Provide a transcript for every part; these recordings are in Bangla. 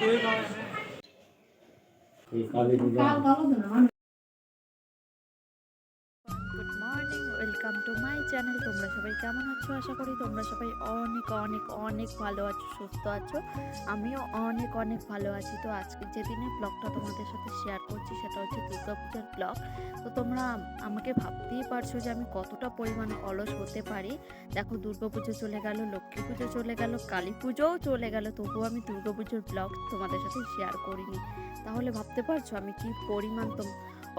Good morning, welcome to my channel. তোমরা সবাই কেমন আছো? আশা করি তোমরা সবাই অনেক অনেক অনেক ভালো আছো, সুস্থ আছো। আমিও অনেক অনেক ভালো আছি। তো আজকে যেদিনে ব্লগটা তোমাদের সাথে শেয়ার করছি সেটা হচ্ছে দুর্গাপূজার ব্লগ। তো তোমরা আমাকে ভাবতেই পারছো যে আমি কতটা পরিমাণ অলস হতে পারি। দেখো, দুর্গাপুজো চলে গেল, লক্ষ্মী পুজো চলে গেল, কালী পুজোও চলে গেল, তবুও আমি দুর্গাপুজোর ব্লগ তোমাদের সাথে শেয়ার করিনি। তাহলে ভাবতে পারছো আমি কি পরিমাণ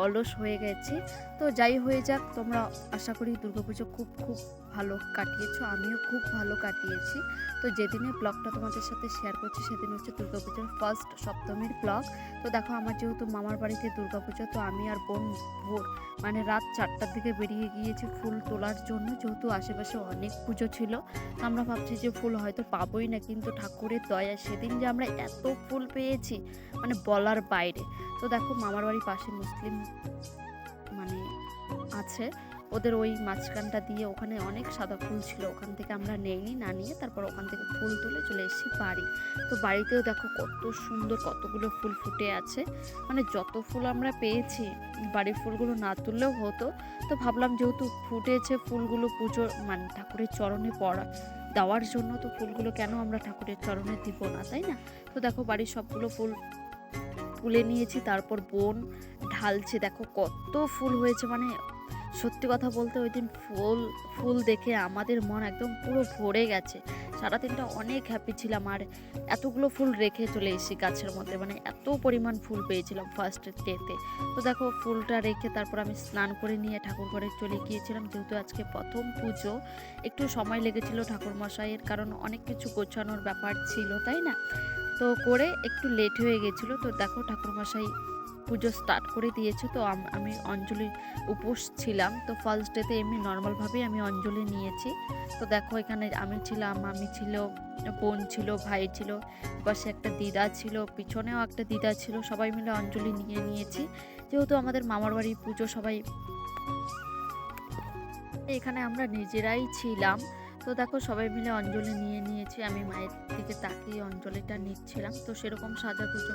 অলস হয়ে গেছি। তো যাই হয়ে যাক, তোমরা আশা করি দুর্গাপুজো খুব খুব ভালো কাটিয়েছো, আমিও খুব ভালো কাটিয়েছি। তো যেদিনে ব্লগটা তোমাদের সাথে শেয়ার করছি সেদিন হচ্ছে দুর্গাপুজোর ফার্স্ট সপ্তমীর ব্লগ। তো দেখো, আমার যেহেতু মামার বাড়িতে দুর্গাপুজো, তো আমি আর বোন ভোর মানে রাত 4টার দিকে বেরিয়ে গিয়েছি ফুল তোলার জন্য, যেহেতু আশেপাশে অনেক পুজো ছিল। আমরা ভাবছি যে ফুল হয়তো পাবোই না, কিন্তু ঠাকুরের দয়া সেদিন যে আমরা এত ফুল পেয়েছি মানে বলার বাইরে। তো দেখো, মামার বাড়ির পাশে মুসলিম মানে আছে, ওদের ওই মাঝখানটা দিয়ে ওখানে অনেক সাদা ফুল ছিল, ওখান থেকে আমরা নেইনি, না নিয়ে তারপর ওখান থেকে ফুল তুলে চলে এসেছি বাড়ি। তো বাড়িতেও দেখো কত সুন্দর কতগুলো ফুল ফুটে আছে, মানে যত ফুল আমরা পেয়েছি বাড়ির ফুলগুলো না তুললেও হতো। তো ভাবলাম যেহেতু ফুটেছে ফুলগুলো পুজো মানে ঠাকুরের চরণে দেওয়ার জন্য, তো ফুলগুলো কেন আমরা ঠাকুরের চরণে দিব না, তাই না? তো দেখো, বাড়ির সবগুলো ফুল তুলে নিয়েছি, তারপর বোন ঢালছে। দেখো কত ফুল হয়েছে, মানে সত্যি কথা বলতে ওই দিন ফুল ফুল দেখে আমাদের মন একদম পুরো ভরে গেছে। সারাদিনটা অনেক হ্যাপি ছিলাম, আর এতগুলো ফুল রেখে চলে এসেছি গাছের মধ্যে, মানে এত পরিমাণ ফুল পেয়েছিলাম ফার্স্ট ডেতে। তো দেখো, ফুলটা রেখে তারপর আমি স্নান করে নিয়ে ঠাকুর ঘরে চলে গিয়েছিলাম, যেহেতু আজকে প্রথম পুজো। একটু সময় লেগেছিল ঠাকুরমশাইয়ের, কারণ অনেক কিছু গোছানোর ব্যাপার ছিল, তাই না? তো করে একটু লেট হয়ে গেছিলো। তো দেখো, ঠাকুরমশাই পুজো স্টার্ট করে দিয়েছে। তো আমি অঞ্জলি উপোস ছিলাম, তো ফার্স্ট ডেতে এমনি নর্মালভাবেই আমি অঞ্জলি নিয়েছি। তো দেখো, এখানে আমি ছিলাম, আমি ছিল, বোন ছিল, ভাই ছিল, পাশে একটা দিদা ছিল, পিছনেও একটা দিদা ছিল, সবাই মিলে অঞ্জলি নিয়ে নিয়েছি। যেহেতু আমাদের মামার বাড়ির পুজো, সবাই এখানে আমরা নিজেরাই ছিলাম। তো দেখো, সবাই মিলে অঞ্জলি নিয়ে নিয়েছি, আমি মায়ের দিকে তাকিয়ে অঞ্জলিটা নিচ্ছিলাম। তো সেরকম সাজাগুজো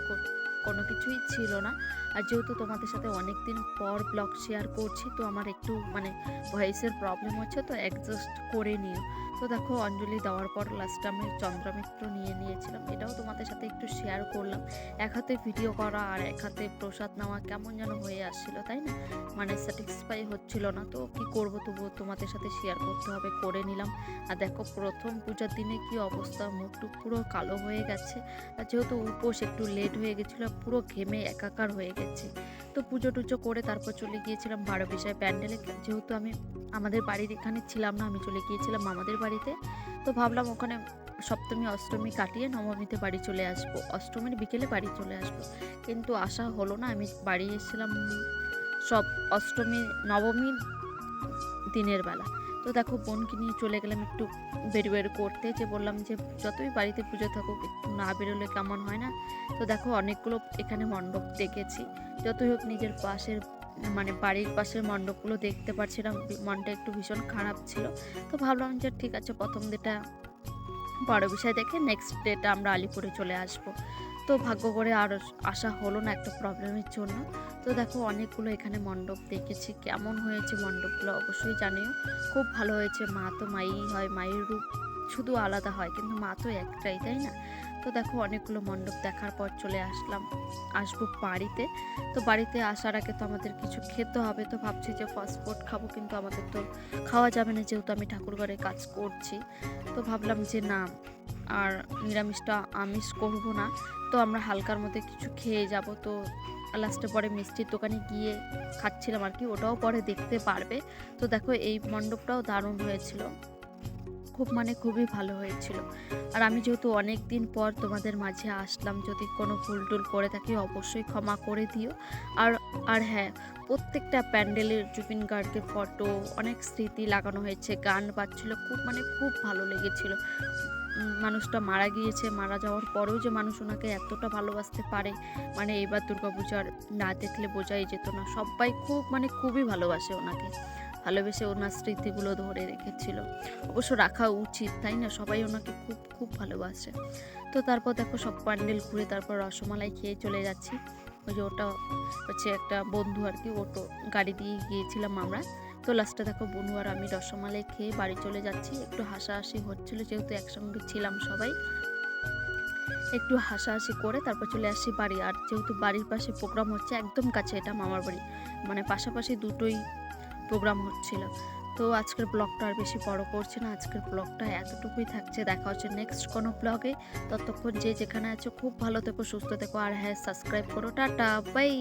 কোনো কিছুই ছিল না। আর যেহেতু তোমাদের সাথে অনেক দিন পর ব্লগ শেয়ার করছি, তো আমার একটু মানে ভয়েসের প্রবলেম হচ্ছে, তো অ্যাডজাস্ট করে নিও। তো দেখো, অঞ্জলি দেওয়ার পর লাস্টে আমি চন্দ্রমিত্র নিয়ে নিয়েছিলাম, এটাও তোমাদের সাথে একটু শেয়ার করলাম। এক হাতে ভিডিও করা আর এক হাতে প্রসাদ নেওয়া কেমন যেন হয়ে আসছিল, তাই না? মানে স্যাটিসফাই হচ্ছিল না, তো কি করব, তবুও তোমাদের সাথে শেয়ার করতে হবে, করে নিলাম। আর দেখো, প্রথম পূজার দিনে কি অবস্থা, মুখটুক পুরো কালো হয়ে গেছে। আর যেহেতু উপোস একটু লেট হয়ে গেছিলো, পুরো ঘেমে একাকার হয়ে গেছে। তো পুজো টুজো করে তারপর চলে গিয়েছিলাম 12 প্যান্ডেলে। যেহেতু আমি আমাদের বাড়ির এখানে ছিলাম না, আমি চলে গিয়েছিলাম আমাদের বাড়িতে। তো ভাবলাম ওখানে সপ্তমী অষ্টমী কাটিয়ে নবমীতে বাড়ি চলে আসবো, অষ্টমীর বিকেলে বাড়ি চলে আসবো, কিন্তু আসা হলো না। আমি বাড়ি এসেছিলাম সব অষ্টমী নবমীর দিনের বেলা। তো দেখো, বোনকে নিয়ে চলে গেলাম একটু বের করতে, যে বললাম যে যতই বাড়িতে পুজো থাকুক একটু না বেরোলে কেমন হয় না। তো দেখো, অনেকগুলো এখানে মণ্ডপ দেখেছি, যতই হোক নিজের পাশের মানে বাড়ির পাশের মণ্ডপগুলো দেখতে পারছিলাম, মনটা একটু ভীষণ খারাপ ছিল। তো ভাবলাম যে ঠিক আছে, প্রথম দিনটা বড় বিষয় দেখে নেক্সট ডেটা আমরা আলিপুরে চলে আসব। তো ভাগ্য করে আর আসা হলো না একটা প্রবলেমের জন্য। তো দেখো, অনেকগুলো এখানে মণ্ডপ দেখেছি, কেমন হয়েছে মণ্ডপগুলো অবশ্যই জানিও। খুব ভালো হয়েছে। মা তো মাই হয়, মায়ের রূপ শুধু আলাদা হয়, কিন্তু মা তো একটাই, তাই না? তো দেখো, অনেকগুলো মণ্ডপ দেখার পর চলে আসবো বাড়িতে। তো বাড়িতে আসার আগে তো আমাদের কিছু খেতে হবে, তো ভাবছি যে ফাস্ট ফুড খাবো, কিন্তু আমাদের তো খাওয়া যাবে না, যেহেতু আমি ঠাকুর ঘরে কাজ করছি। তো ভাবলাম যে না, আর নিরামিষটা আমিষ করবো না, তো আমরা হালকার মধ্যে কিছু খেয়ে যাব। তো লাস্টে পরে মিষ্টির দোকানে গিয়ে খাচ্ছিলাম আর কি, ওটাও পরে দেখতে পারবে। তো দেখো, এই মণ্ডপটাও দারুণ হয়েছিল, খুব মানে খুবই ভালো হয়েছিল। আর আমি যেহেতু অনেক দিন পর তোমাদের মাঝে আসলাম, যদি কোনো ভুল টুল করে থাকি অবশ্যই ক্ষমা করে দিও। আর আর হ্যাঁ, প্রত্যেকটা প্যান্ডেলের জুবিন গার্গের ফটো, অনেক স্মৃতি লাগানো হয়েছে, গান বাজছিল, খুব মানে খুব ভালো লেগেছিল। মানুষটা মারা গিয়েছে, মারা যাওয়ার পরেও যে মানুষ ওনাকে এতটা ভালোবাসতে পারে, মানে এবার দুর্গাপূজার না দেখলে বোঝাই যেত না। সবাই খুব মানে খুবই ভালোবাসে ওনাকে। ভালোবেসে ওনার স্মৃতিগুলো ধরে রেখেছিল। অবশ্য রাখা উচিত, তাই না? সবাই ওনাকে খুব খুব ভালোবাসে। তো তারপর দেখো সব প্যান্ডেল ঘুরে তারপর রসমালাই খেয়ে চলে যাচ্ছি। ওই যে ওটা হচ্ছে একটা বন্ধু আর কি, অটো গাড়ি দিয়ে গিয়েছিলাম আমরা। তো লাস্টে দেখো বনু আর আমি রসমালাই খেয়ে বাড়ি চলে যাচ্ছি। একটু হাসাহাসি হচ্ছিল যেহেতু একসঙ্গে ছিলাম সবাই, একটু হাসাহাসি করে তারপর চলে আসি বাড়ি। আর যেহেতু বাড়ির পাশে প্রোগ্রাম হচ্ছে, একদম কাছে এটা মামার বাড়ি, মানে পাশাপাশি দুটোই প্রোগ্রাম হচ্ছিল। তো আজকের ব্লগটা আর বেশি বড় করছি না, আজকের ব্লগটা এতটুকুই থাকছে। দেখা হচ্ছে নেক্সট কোনো ব্লগে। ততক্ষণ যে যেখানে আছো খুব ভালো থেকো, সুস্থ থেকো, আর হ্যাঁ সাবস্ক্রাইব করো। Tata, by.